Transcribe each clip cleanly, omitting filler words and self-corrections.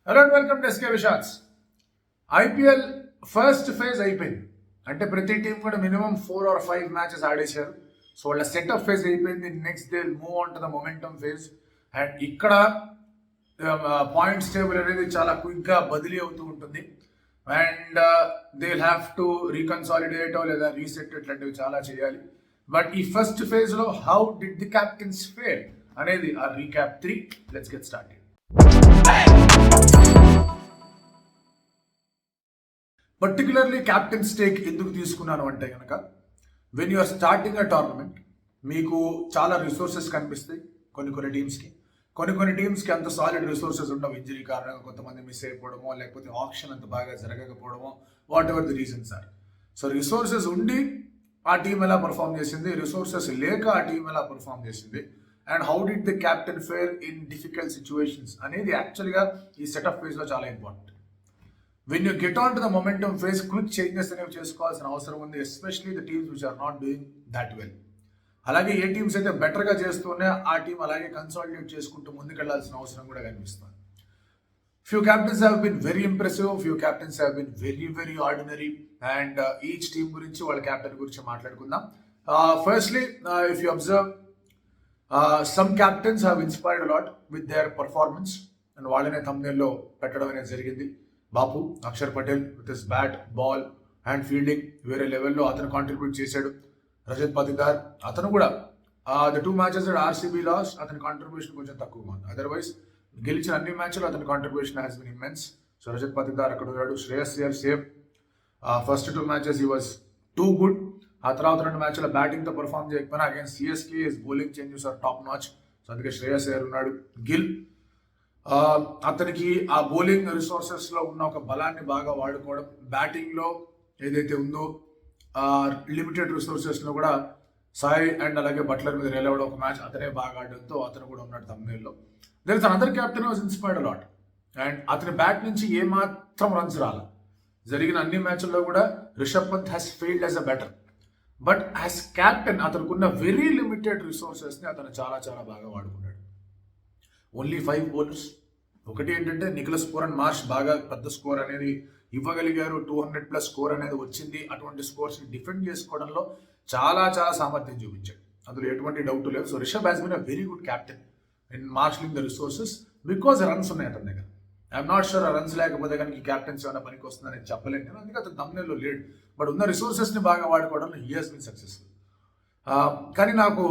Hello and welcome to SK Vishal's. IPL first phase అయిపోయింది. అంటే ప్రతి టీం కూడా మినిమం 4 or 5 మ్యాచెస్ ఆడేశారు. సో వాళ్ళ సెటప్ ఫేజ్ అయిపోయింది. Next they move on to the momentum phase. And ఇక్కడ పాయింట్స్ టేబుల్ అనేది చాలా క్విక్గా బదిలీ అవుతూ ఉంటుంది. And they will have to reconsolidate లేదా రీసెట్ ఇట్లాంటివి చాలా చేయాలి. బట్ ఈ ఫస్ట్ ఫేజ్లో how did the captains fare అనేది ఆ recap 3. Let's get started. Particularly captain stake ఎందుకు తీసుకున్నాను అంటే కనుక, when you're starting a tournament మీకు చాలా రిసోర్సెస్ కనిపిస్తాయి కొన్ని టీమ్స్కి అంత సాలిడ్ రిసోర్సెస్ ఉండవు. ఇంజరీ కారణంగా కొంతమంది మిస్ అయిపోవడమో, లేకపోతే ఆప్షన్ అంత బాగా జరగకపోవడమో, whatever the reasons are. So resources ఉండి ఆ టీం ఎలా పర్ఫామ్ చేసింది, రిసోర్సెస్ లేక ఆ టీం ఎలా పర్ఫామ్ చేసింది, and how did the captain fare in difficult situations అనేది యాక్చువల్గా ఈ సెటప్ ఫేజ్లో చాలా important. When you get on to the momentum phase quick changes అనేవి చేసుకోవాల్సిన అవసరం ఉంది, especially the teams which are not doing that well. అలాగే ఏ టీమ్స్ అయితే బెటర్గా చేస్తూనే ఆ టీం అలాగే కన్సాలిడేట్ చేసుకుంటూ ముందుకెళ్లాల్సిన అవసరం కూడా కనిపిస్తుంది. Few captains have been very impressive, few captains have been very ordinary. And each team గురించి వాళ్ళ క్యాప్టెన్ గురించి మాట్లాడుకుందాం. Firstly if you observe, some captains have inspired a lot with their performance and వాళ్ళనే thumbnail-లో పెట్టడం అనేది జరిగింది. Bapu Axar Patel with his bat, ball and fielding వేరే లెవెల్లో అతను కాంట్రిబ్యూట్ చేశాడు. రజత్ పతిదార్ అతను కూడా ద 2 matches ఆర్సీబీ లాస్, అతని కాంట్రిబ్యూషన్ కొంచెం తక్కువగా ఉంది. అదర్వైజ్ గెలిచిన అన్ని మ్యాచ్లు అతని contribution has been immense. So Rajat Patidar అక్కడ ఉన్నాడు. Shreyas Iyer same. First 2 matches he was too good. ఆ తర్వాత 2 matches బ్యాటింగ్తో పర్ఫామ్ చేయకపోయినా against CSK his bowling changes are top notch. So అందుకే శ్రేయస్ అయ్యర్ ఉన్నాడు. గిల్ అతనికి ఆ బౌలింగ్ రిసోర్సెస్లో ఉన్న ఒక బలాన్ని బాగా వాడుకోవడం, బ్యాటింగ్లో ఏదైతే ఉందో లిమిటెడ్ రిసోర్సెస్లో కూడా సాయి అండ్ అలాగే బట్లర్ మీద నిలవడం, ఒక మ్యాచ్ అతనే బాగా ఆడడంతో అతను కూడా ఉన్నాడు thumbnail-లో. There is another captain was inspired a lot. And అతని బ్యాట్ నుంచి ఏమాత్రం రన్స్ రాల. జరిగిన అన్ని మ్యాచ్ల్లో కూడా Rishabh Pant has failed as a batter. But as captain అతనుకున్న వెరీ లిమిటెడ్ రిసోర్సెస్ని అతను చాలా బాగా వాడుకున్నాడు. Only 5 bowlers. ఒకటి ఏంటంటే నికోలస్ పూరన్ మార్ష్ బాగా పెద్ద స్కోర్ అనేది ఇవ్వగలిగారు. 200+ స్కోర్ అనేది వచ్చింది. అటువంటి స్కోర్స్ని డిఫెండ్ చేసుకోవడంలో చాలా సామర్థ్యం చూపించాడు, అందులో ఎటువంటి డౌట్ లేదు. So Rishabh has been a very good captain in marshalling the resources because runs ఉన్నాయి అతని దగ్గర. ఐఎమ్ నాట్ షూర్ ఆ రన్స్ లేకపోతే కనుక క్యాప్టెన్సీ ఏమైనా పనికి వస్తుందని చెప్పలేను నేను, అందుకే అతను thumbnail-లో లేడు. బట్ ఉన్న రిసోర్సెస్ని బాగా వాడుకోవడంలో హీ హాస్ బిన్ సక్సెస్ఫుల్. కానీ నాకు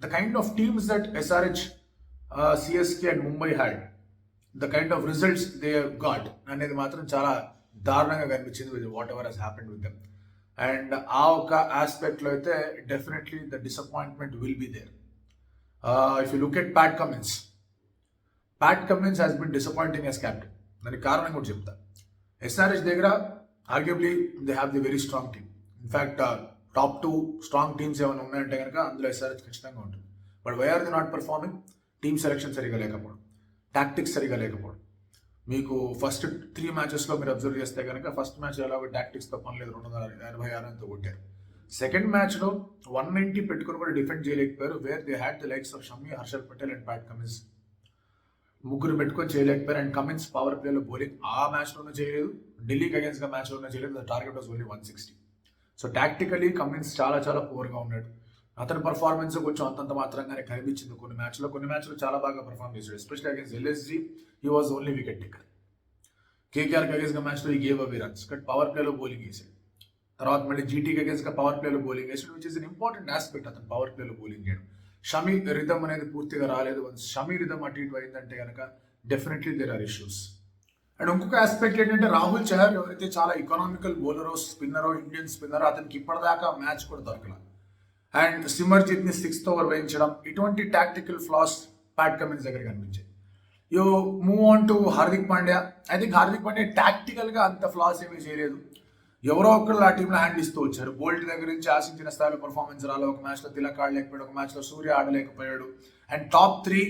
the kind of teams that SRH, CSK and Mumbai had, the kind of results they got అనేది మాత్రం చాలా దారుణంగా కనిపించింది with whatever has happened with them. And ఆ ఒక ఆస్పెక్ట్లో అయితే definitely the disappointment will be there. If you look at Pat Cummins has been disappointing as captain. దానికి కారణం కూడా చెప్తా. ఎస్ఆర్హెచ్ దగ్గర arguably they have the very strong team. In fact top 2 strong teams ఏమైనా ఉన్నాయంటే కనుక అందులో ఎస్ఆర్హెచ్ ఖచ్చితంగా ఉంటుంది. But why are they not performing? Team selection సరిగా లేకపోవడం, టాక్టిక్స్ సరిగా లేకపోవడం. మీకు ఫస్ట్ 3 matches మీరు అబ్జర్వ్ చేస్తే కనుక ఫస్ట్ మ్యాచ్ ఎలాగో టాక్టిక్స్తో పని లేదు, 286 కొట్టారు. సెకండ్ మ్యాచ్లో 190 పెట్టుకుని కూడా డిఫెండ్ చేయలేకపోయారు. Where they had the likes of Shami, Harshal Patel and Pat Cummins. ముగ్గురు పెట్టుకొని చేయలేకపోయారు. అండ్ కమిన్స్ పవర్ ప్లేలో బౌలింగ్ ఆ మ్యాచ్లోనే చేయలేదు, ఢిల్లీకి అగేన్స్ట్గా మ్యాచ్లోనే చేయలేదు. The target was only 160. So tactically Cummins చాలా పూర్గా ఉన్నాడు. అతని పర్ఫార్మెన్స్ కొంచెం అంతంత మాత్రంగానే కనిపించింది. కొన్ని మ్యాచ్లో చాలా బాగా పర్ఫార్మ్ చేశాడు. Especially against LSG he was only wicket taker. కేకేఆర్కి అగేన్స్గా మ్యాచ్లో ఈ gave away runs, but power ప్లేలో బౌలింగ్ వేసాడు. తర్వాత మళ్ళీ జీటీకి అగేన్స్గా పవర్ ప్లేలో బౌలింగ్ వేసాడు, which is an important aspect. అతను పవర్ ప్లేలో బౌలింగ్ చేయడం. షమి రిథమ్ అనేది పూర్తిగా రాలేదు. షమి రిథమ్ అటు ఇటు అయిందంటే కనుక definitely there are issues. And ఇంకొక ఆస్పెక్ట్ ఏంటంటే రాహుల్ చహర్ ఎవరైతే చాలా ఎకనామికల్ బౌలరో, స్పిన్నరో, ఇండియన్ స్పిన్నరో, అతనికి ఇప్పటిదాకా మ్యాచ్ కూడా దొరకల. అండ్ సిమర్జిత్ని 6th over వేయించడం, ఇటువంటి టాక్టికల్ ఫ్లాస్ ప్యాట్ కమిన్స్ దగ్గర కనిపించాయి. You move on to Hardik Pandya. I think Hardik Pandya టాక్టికల్గా అంత ఫ్లాస్ ఏమీ చేయలేదు. ఎవరో ఒకళ్ళు ఆ టీంలో హ్యాండ్ ఇస్తూ వచ్చారు. బోల్ట్ దగ్గర నుంచి ఆశించిన స్థాయిలో పర్ఫార్మెన్స్ రాలేదు. ఒక మ్యాచ్లో తిలక్ ఆడలేకపోయాడు, ఒక మ్యాచ్లో సూర్య ఆడలేకపోయాడు. అండ్ టాప్ 3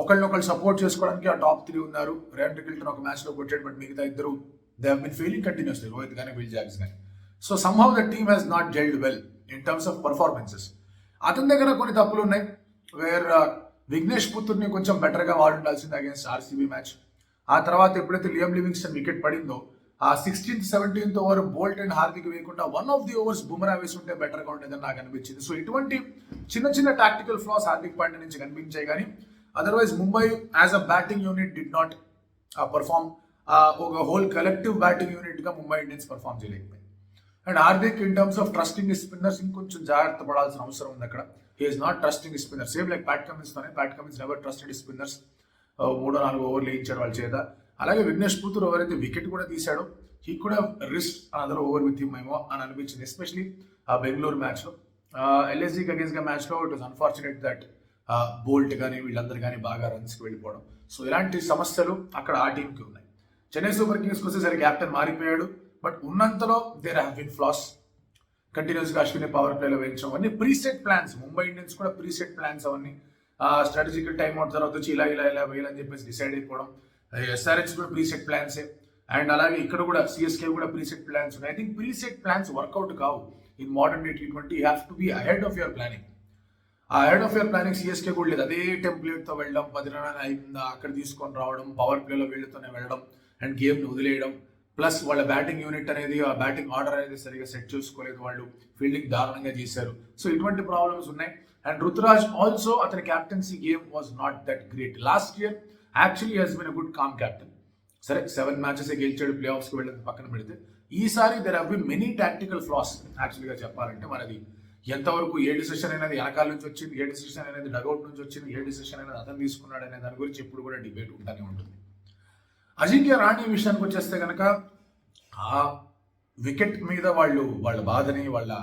ఒకళ్ళనొకళ్ళు సపోర్ట్ చేసుకోవడానికి ఆ టాప్ 3 ఉన్నారు. రేన్ రికిల్టన్ ఒక మ్యాచ్లో కొట్టాడు, బట్ మిగతా ఇద్దరు they have been failing continuously, Rohit కానీ విల్ జాక్స్ కానీ. So somehow the team has not gelled well in terms of performances. అతని దగ్గర కొన్ని తప్పులు ఉన్నాయి. వేర్ విఘ్నేష్ పుత్తూర్ని కొంచెం బెటర్గా వాడుండాల్సింది అగేన్స్ట్ ఆర్సీబీ మ్యాచ్. ఆ తర్వాత ఎప్పుడైతే లియామ్ లివింగ్స్టన్ వికెట్ పడిందో ఆ 16th 17th over bolt and Hardik వేయకుండా one of the overs Bumrah వేసుంటే బెటర్గా ఉండేదని నాకు అనిపించింది. సో ఇటువంటి చిన్న చిన్న టాక్టికల్ ఫ్లాస్ హార్దిక్ పాండ్యా నుంచి కనిపించాయి, కానీ otherwise Mumbai as a batting unit did not perform. ఒక హోల్ కలెక్టివ్ బ్యాటింగ్ యూనిట్గా ముంబై ఇండియన్స్ పర్ఫామ్ చేయలేకపోయింది. And Hardik in terms of trusting spinners ఇంకొంచెం జాగ్రత్త పడాల్సిన అవసరం ఉంది అక్కడ. He is not trusting spinners, same like Pat Cummins never trusted spinners. 3-4 ఓవర్లు వేయించాడు వాళ్ళ చేత. అలాగే విఘ్నేష్ పుత్తూర్ ఎవరైతే వికెట్ కూడా తీశాడో హీ కూడా risk another over with him ఏమో అని అనిపించింది, ఎస్పెషలీ ఆ బెంగళూరు మ్యాచ్లో. ఎల్ఎస్జీకి అగేన్స్ట్గా మ్యాచ్లో it was unfortunate that Boult కానీ వీళ్ళందరూ కానీ బాగా రన్స్కి వెళ్ళిపోవడం. సో ఇలాంటి సమస్యలు అక్కడ ఆ టీంకి ఉన్నాయి. చెన్నై సూపర్ కింగ్స్కి వచ్చేసరికి క్యాప్టెన్ మారిపోయాడు, బట్ ఉన్నంతలో దేర్ హ్యావ్ బిన్ ఫ్లాస్. కంటిన్యూస్గా అశ్విని పవర్ ప్లేలో వేయించడం అవన్నీ ప్రీసెట్ ప్లాన్స్. ముంబై ఇండియన్స్ కూడా ప్రీసెట్ ప్లాన్స్ అవన్నీ. స్ట్రాటజికల్ టైం అవుట్ తర్వాత వచ్చి ఇలా వేయాలని చెప్పేసి డిసైడ్ అయిపోవడం. ఎస్ఆర్హెచ్ కూడా ప్రీసెట్ ప్లాన్సే. అండ్ అలాగే ఇక్కడ కూడా సిఎస్కే కూడా ప్రీసెట్ ప్లాన్స్ ఉన్నాయి. I think preset plans work out కావు in modern day T20. You have to be ahead of your planning. ఆ ahead of your planning CSK కూడా లేదు. అదే టెంప్లెట్తో వెళ్ళడం, 10 రన్ అయిందా అక్కడ తీసుకొని రావడం, పవర్ ప్లేలో వీళ్ళతోనే వెళ్ళడం అండ్ గేమ్ని వదిలేయడం. ప్లస్ వాళ్ళ బ్యాటింగ్ యూనిట్ అనేది, ఆ బ్యాటింగ్ ఆర్డర్ అనేది సరిగా సెట్ చేసుకోలేదు వాళ్ళు. ఫీల్డింగ్ దారుణంగా చేశారు. సో ఇటువంటి ప్రాబ్లమ్స్ ఉన్నాయి. అండ్ రుతురాజ్ ఆల్సో అతని captaincy game was not that great. Last year actually he's been a good calm captain. సరే 7 మ్యాచెస్ గెలిచాడు, ప్లే ఆఫ్స్కి వెళ్ళేది పక్కన పెడితే. ఈసారి there have been many tactical floss. యాక్చువల్గా చెప్పాలంటే మనది ఎంతవరకు ఏ డిసిషన్ అనేది వెనకాల నుంచి వచ్చింది, ఏ డిసిషన్ అనేది డగౌట్ నుంచి వచ్చింది, ఏ డిసిషన్ అనేది అతను తీసుకున్నాడు అనే దాని గురించి ఎప్పుడు కూడా డిబేట్ ఉంటానే ఉంటుంది. అజింక్య రహానే విషయానికి వచ్చేస్తే కనుక ఆ వికెట్ మీద వాళ్ళ బాధని, వాళ్ళ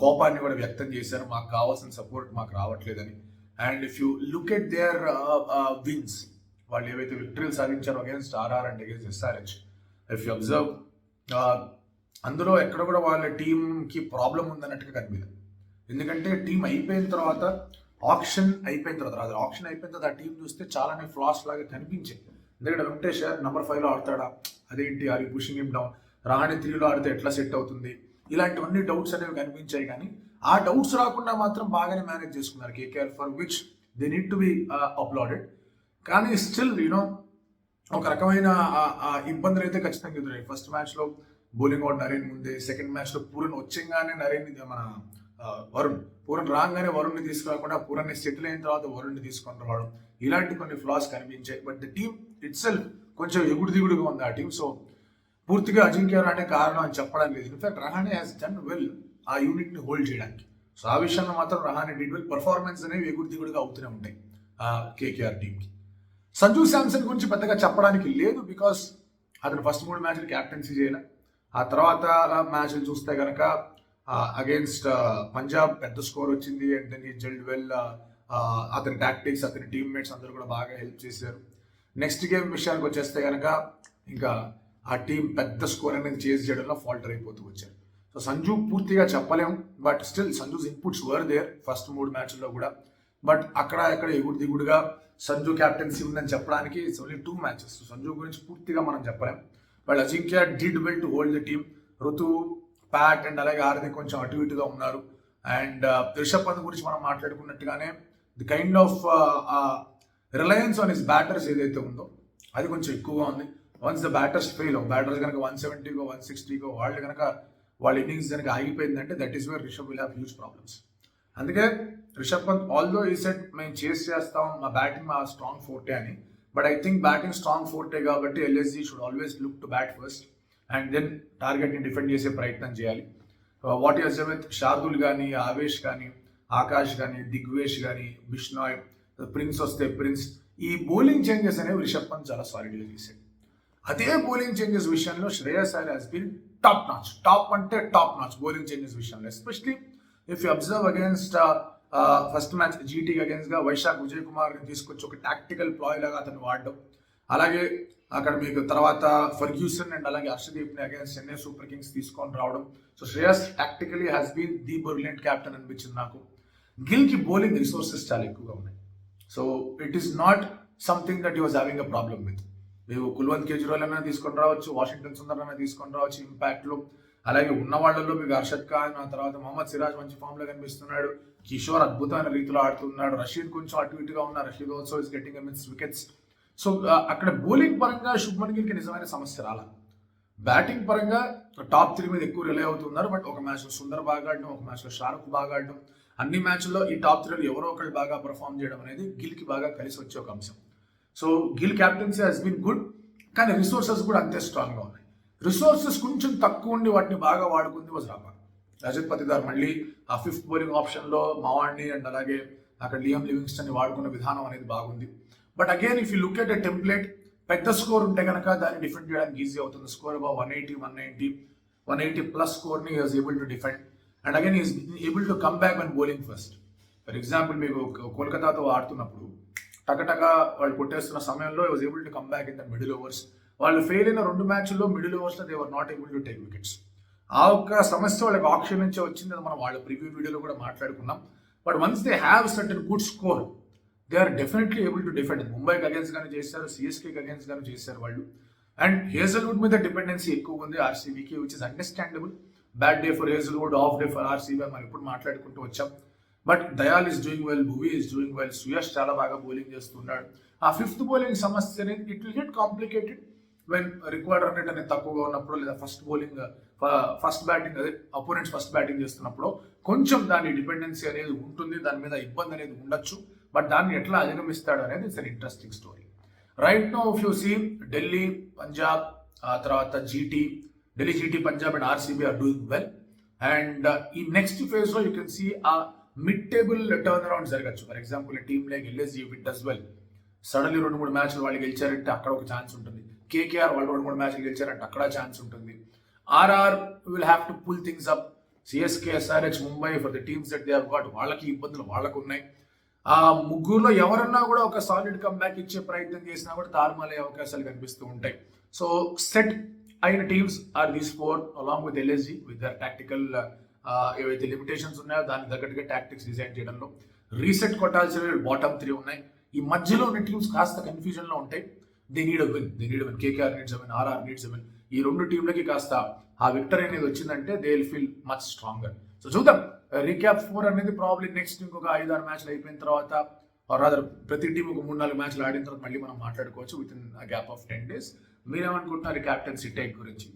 కోపాన్ని కూడా వ్యక్తం చేశారు. మాకు కావాల్సిన సపోర్ట్ మాకు రావట్లేదని. And if you look at their wins, వాళ్ళు ఏవైతే విక్టరీలు సాధించారో against RR and against SRH, if you observe అందులో ఎక్కడ కూడా వాళ్ళ టీంకి ప్రాబ్లం ఉందన్నట్టుగా కనిపించింది. ఎందుకంటే టీం అయిపోయిన తర్వాత, ఆప్షన్ అయిపోయిన తర్వాత ఆ టీం చూస్తే చాలానే ఫ్లాస్ లాగా కనిపించాయి. ఎందుకంటే వెంకటేష్ నెంబర్ 5లో ఆడతాడా, అదేంటి are you pushing him down, Rahane 3లో ఆడితే ఎట్లా సెట్ అవుతుంది, ఇలాంటివన్నీ డౌట్స్ అనేవి కనిపించాయి. కానీ ఆ డౌట్స్ రాకుండా మాత్రం బాగానే మేనేజ్ చేసుకున్నారు KKR, for which they need to be applauded. కానీ స్టిల్ ఒక రకమైన ఇబ్బందులు అయితే ఖచ్చితంగా ఎదురయ్యాయి. ఫస్ట్ మ్యాచ్లో బౌలింగ్ అవుట్ నరేన్ ముందే, సెకండ్ మ్యాచ్లో పూరన్ వచ్చంగానే పూరన్ రాగానే వరుణ్ని తీసుకురాకుండా పూరన్ని సెటిల్ అయిన తర్వాత వరుణ్ని తీసుకొని రావడం, ఇలాంటి కొన్ని ఫ్లాస్ కనిపించాయి. But the team it self కొంచెం ఎగుడు దిగుడుగా ఉంది ఆ టీం. సో పూర్తిగా అజింక్య రహానే కారణం అని చెప్పడానికి లేదు. In fact Rahane has done well ఆ యూనిట్ని హోల్డ్ చేయడానికి. సో ఆ విషయంలో మాత్రం రహానే డిడ్ వెల్. పర్ఫార్మెన్స్ అనేవి ఎగుడు దిగుడుగా అవుతూనే ఉంటాయి కేకేఆర్ టీంకి. సంజు శాంసన్ గురించి పెద్దగా చెప్పడానికి లేదు, బికాస్ అతను ఫస్ట్ 3 మ్యాచ్లు క్యాప్టెన్సీ చేయలే. ఆ తర్వాత మ్యాచ్లు చూస్తే కనుక అగేన్స్ట్ పంజాబ్ పెద్ద స్కోర్ వచ్చింది and then he gelled well. అతని టాక్టిక్స్, అతని టీమ్మేట్స్ అందరూ కూడా బాగా హెల్ప్ చేశారు. నెక్స్ట్ గేమ్ విషయానికి వచ్చేస్తే కనుక ఇంకా ఆ టీం పెద్ద స్కోర్ అనేది చేసి చేయడంలో ఫాల్టర్ అయిపోతూ వచ్చారు. సో సంజు పూర్తిగా చెప్పలేము, but still Sanju's inputs were there first 3 మ్యాచ్ల్లో కూడా. బట్ అక్కడ ఎగుడు దిగుడుగా సంజు క్యాప్టెన్సీ ఉందని చెప్పడానికి ఇట్స్ ఓన్లీ 2 మ్యాచెస్. సంజు గురించి పూర్తిగా మనం చెప్పలేం. But Ajinkya did well to hold the team. ఋతు, ప్యాట్ అండ్ అలాగే హార్దిక్ కొంచెం అటు ఇటుగా ఉన్నారు. అండ్ రిషబ్ పంత్ గురించి మనం మాట్లాడుకున్నట్టుగానే the kind of reliance on his batters ఏదైతే ఉందో అది కొంచెం ఎక్కువగా ఉంది. Once the batters fail, batters కనుక 170కో 160కో వాళ్ళు కనుక వాళ్ళ ఇన్నింగ్స్ కనుక ఆగిపోయిందంటే that is where Rishabh will have huge problems. అందుకే రిషబ్ పంత్ ఆల్దో ఈ సెట్ మేము చేస్తాం, మా బ్యాటింగ్ మా స్ట్రాంగ్ ఫోర్టే అని. But I think batting strong forte కాబట్టి LSG should always look to bat first and then టార్గెట్ని defend చేసే ప్రయత్నం చేయాలి. వాట్ ఈస్ విత్ శార్దుల్ కానీ, ఆవేష్ కానీ, ఆకాష్ కానీ, దిగ్వేష్ కానీ, బిష్నాయ్, ప్రిన్స్ వస్తే ప్రిన్స్, ఈ బౌలింగ్ చేంజెస్ అనేవి రిషబ్ పంత్ చాలా సాలిడ్గా చేశాడు. అదే బౌలింగ్ చేంజెస్ విషయంలో Shreyas Iyer has been top notch bowling changes విషయంలో. Especially if you observe against first match జీటీకి అగేన్స్ట్గా వైశాఖ్ విజయ్ కుమార్ని తీసుకొచ్చి ఒక టాక్టికల్ ప్లాయ్ లాగా అతను వాడడం. అలాగే అక్కడ మీకు తర్వాత ఫర్గ్యూసన్ అండ్ అలాగే హర్షదీప్ని అగేన్స్ట్ చెన్నై సూపర్ కింగ్స్ తీసుకొని రావడం. So Shreyas tactically has been the brilliant captain అనిపించింది నాకు. గిల్కి బౌలింగ్ రిసోర్సెస్ చాలా ఎక్కువగా ఉన్నాయి. So it is not something that you was having a problem with. మీరు కుల్వంత్ కేజ్రీవాల్ అయినా తీసుకొని రావచ్చు, వాషింగ్టన్ సుందర్ అయినా తీసుకొని రావచ్చు ఇంపాక్ట్లో. అలాగే ఉన్న వాళ్ళల్లో మీకు హర్షద్ ఖాన్, ఆ తర్వాత మొహమ్మద్ సిరాజ్ మంచి ఫామ్లో కనిపిస్తున్నాడు, కిషోర్ అద్భుతమైన రీతిలో ఆడుతున్నాడు, రషీద్ కొంచెం అటు ఇటుగా ఉన్నారు, Rashid also is getting immense wickets. So అక్కడ బౌలింగ్ పరంగా శుభ్మన్ గిల్కి నిజమైన సమస్య రాలా. బ్యాటింగ్ పరంగా టాప్ 3 మీద ఎక్కువ రిలే అవుతున్నారు. బట్ ఒక మ్యాచ్లో సుందర్ బాగా ఆడడం, ఒక మ్యాచ్లో షారుఖ్ బాగా ఆడడం, అన్ని మ్యాచ్ల్లో ఈ టాప్ 3లో ఎవరో ఒకళ్ళు బాగా పర్ఫామ్ చేయడం అనేది గిల్కి బాగా కలిసి వచ్చే ఒక అంశం. So Gill captaincy has been good, కానీ రిసోర్సెస్ కూడా అంతే స్ట్రాంగ్గా ఉన్నాయి. రిసోర్సెస్ కొంచెం తక్కువ ఉండి వాటిని బాగా వాడుకుంది వజ్రాపా. రజత్ పతిదార్ మళ్ళీ ఆ 5th బౌలింగ్ ఆప్షన్లో మావాడిని అండ్ అలాగే అక్కడ లియామ్ లివింగ్స్టన్ని వాడుకున్న విధానం అనేది బాగుంది. But again if you look at a template, పెద్ద స్కోర్ ఉంటే కనుక దాన్ని డిఫెండ్ చేయడానికి ఈజీ అవుతుంది. స్కోర్ అబౌవ్ 180, 190, 180 ప్లస్ స్కోర్ని he was able to defend and again is able to come back and bowling first. For example మీకు కోల్కతాతో ఆడుతున్నప్పుడు టకటక వాళ్ళు కొట్టేస్తున్న సమయంలో was able to come back in the middle overs. వాళ్ళు ఫెయిల్ అయిన 2 మ్యాచ్ల్లో మిడిల్ ఓవర్స్లో they were not able to take wickets. ఆ ఒక్క సమస్య వాళ్ళకి ఆప్షన్ నుంచే వచ్చింది. మనం వాళ్ళ ప్రివ్యూ వీడియోలో కూడా మాట్లాడుకున్నాం. But once they have certain good score, they are definitely able to defend. ముంబైకి అగేన్స్ట్ గానే చేశారు, సిఎస్కేకి అగేన్స్ట్ గానే చేశారు వాళ్ళు. అండ్ హేజల్వుడ్ మీద డిపెండెన్సీ ఎక్కువ ఉంది ఆర్సీబీకి, which is understandable. Bad day for Hazlewood, off day for RCB మనం ఇప్పుడు మాట్లాడుకుంటూ వచ్చాం. But Dayal is doing well, Bhuvi is doing well, Suyash చాలా బాగా బౌలింగ్ చేస్తున్నాడు. ఆ 5th బౌలింగ్ సమస్య అనేది it will get complicated when required run rate అనేది తక్కువగా ఉన్నప్పుడు, లేదా ఫస్ట్ బ్యాటింగ్ అదే అపోనెంట్స్ ఫస్ట్ బ్యాటింగ్ చేస్తున్నప్పుడు కొంచెం దాని డిపెండెన్సీ అనేది ఉంటుంది, దాని మీద ఇబ్బంది అనేది ఉండొచ్చు. బట్ దాన్ని ఎట్లా అధిగమిస్తాడు అనేది it's an interesting story. Right now if you see Delhi, Punjab, తర్వాత Delhi, GT, Punjab and RCB are doing well. And ఈ నెక్స్ట్ ఫేజ్లో you can see a mid table turn around జరగచ్చు. For example team like LSG it does well, suddenly 2-3 మ్యాచ్లు వాళ్ళు గెలిచారంటే అక్కడ ఒక chance ఉంటుంది. KKR వాళ్ళు 2-3 మ్యాచ్లు గెలిచారంటే అక్కడ ఛాన్స్ ఉంటుంది. RR will have to pull things up. CSK, SRH, Mumbai for the teams that they have got, వాళ్ళకి ఇబ్బందులు వాళ్ళకు ఉన్నాయి. ఆ ముగ్గురులో ఎవరన్నా కూడా ఒక సాలిడ్ కంబ్యాక్ ఇచ్చే ప్రయత్నం చేసినా కూడా తారుమాలే అవకాశాలు కనిపిస్తూ ఉంటాయి. సో సెట్ అయిన teams are these 4 along with LSG with their tactical ఏవైతే లిమిటేషన్స్ ఉన్నాయో దానికి తగ్గట్టుగా టాక్టిక్స్ డిజైన్ చేయడంలో రీసెట్ కొట్టాల్సిన బాటమ్ 3 ఉన్నాయి. ఈ మధ్యలో ఉన్న టీమ్స్ కాస్త కన్ఫ్యూజన్లో ఉంటాయి. They need a win. KKR needs a win, RR needs a win. ఈ 2 టీంలకి కాస్త ఆ విక్టరీ అనేది వచ్చిందంటే they will feel much stronger. So చూద్దాం. రీక్యాప్ 4 అనేది ప్రాబ్లీ నెక్స్ట్ ఇంకొక 5-6 మ్యాచ్లు అయిపోయిన తర్వాత, రాదర్ ప్రతి టీం ఒక 3-4 మ్యాచ్లు ఆడిన తర్వాత మళ్ళీ మనం మాట్లాడుకోవచ్చు with in gap of 10 days. మీరేమనుకుంటున్నారు క్యాప్టెన్సీ టేక్ గురించి?